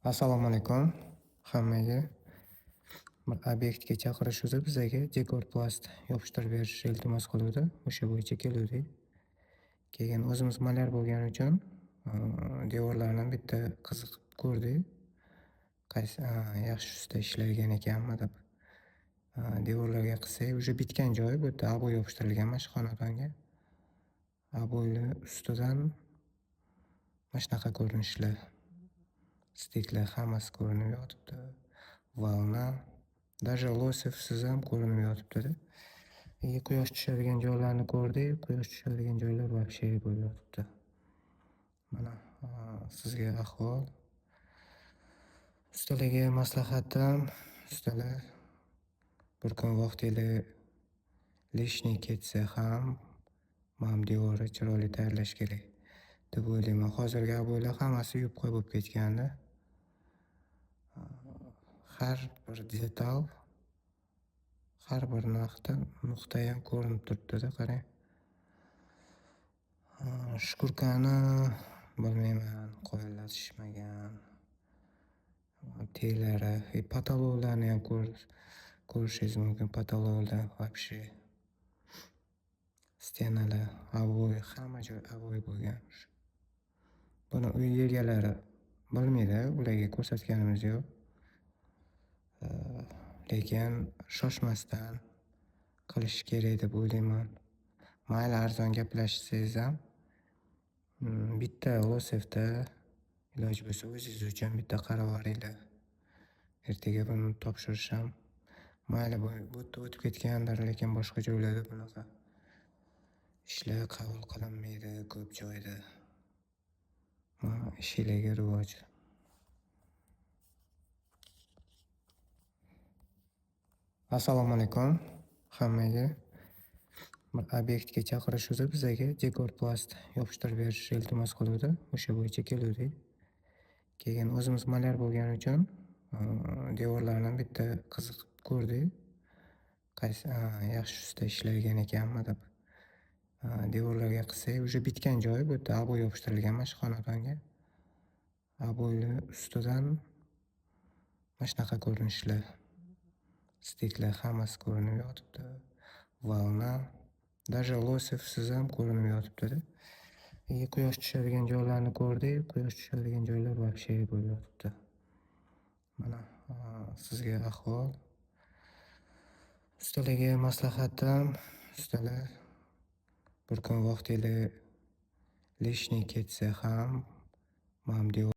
Assalomu alaykum hammaga. Bir obyektga chaqirishuvdi bizaga dekorplast yopishtirib berishni iltimos qiluvdi. O'sha bo'yicha keluvdik. Keyin o'zimiz malyar bo'lgani uchun devorlarni bitta qiziqib ko'rdik. Qaysi yaxshi usta ishlagan ekanmi deb. Devorlarga qilsak, уже bitgan joyi bu yerda ob'y yopishtirilgan mana shu xonadonga. Ob'yni ustidan mana shunaqa ko'rinishlar. Stiklar hammasi ko'rinib yotibdi. Valna, даже losevsiz ham ko'rinib yotibdi-da. Quyosh tushadigan joylarni ko'rdik. Quyosh tushadigan joylar вообще bo'lib yotibdi. Mana sizga ahvol. Ustalarga maslahatim, ustalar bir kun vaqtingiz lishniy ketsa ham mana devorni chiroyli tayyorlash kerak deb o'ylayman. Hozirgi ob'ylar hammasi yupqa bo'lib ketganda. Har bir detal, har bir nuqta ham ko'rinib turibdi-da, qarang. Shkurkani bilmayman, qoyillatishmagan. Teglari, patologlarni ham ko'rishingiz mumkin. Patologlar вообще. Stenalar, ob'y, hamma joy ob'y bo'lgan. Buni uy egalari bilmaydi, ularga ko'rsatganimiz yo'q. Lekin shoshmasdan qilish kerak deb o'ylayman. Mayli arzon gaplashsangiz ham bitta losevda iloji bo'lsa o'zingiz uchun bitta qarab olinglar. Ertaga buni topshirisham mayli bu yerda o'tib ketgandir, lekin boshqa joylarda bunaqa ishlar qabul qilinmaydi ko'p joyda. Ishlarga rivoj. Assalomu alaykum hammaga. Bir obyektga chaqirishuvdi bizaga dekorplast yopishtirib berishni iltimos qiluvdi. O'sha bo'yicha keluvdik. Keyin o'zimiz malyar bo'lgani uchun devorlarni bitta qiziqib ko'rdik. Qaysi yaxshi usta ishlagan ekanmi deb. Devorlarga qilsak, уже bitgan joyi bu yerda ob'y yopishtirilgan mana shu xonadonga. Ob'yni ustidan mana shunaqa ko'rinishlar. Stiklar hammasi ko'rinib yotibdi. Valna, даже losevsiz ham ko'rinib yotibdi-da. Quyosh tushadigan joylarni ko'rdik. Quyosh tushadigan joylar вообще bo'lib yotibdi. Mana sizga ahvol. Ustalarga maslahatim, ustalar bir kun vaqtingiz lishniy ketsa ham mana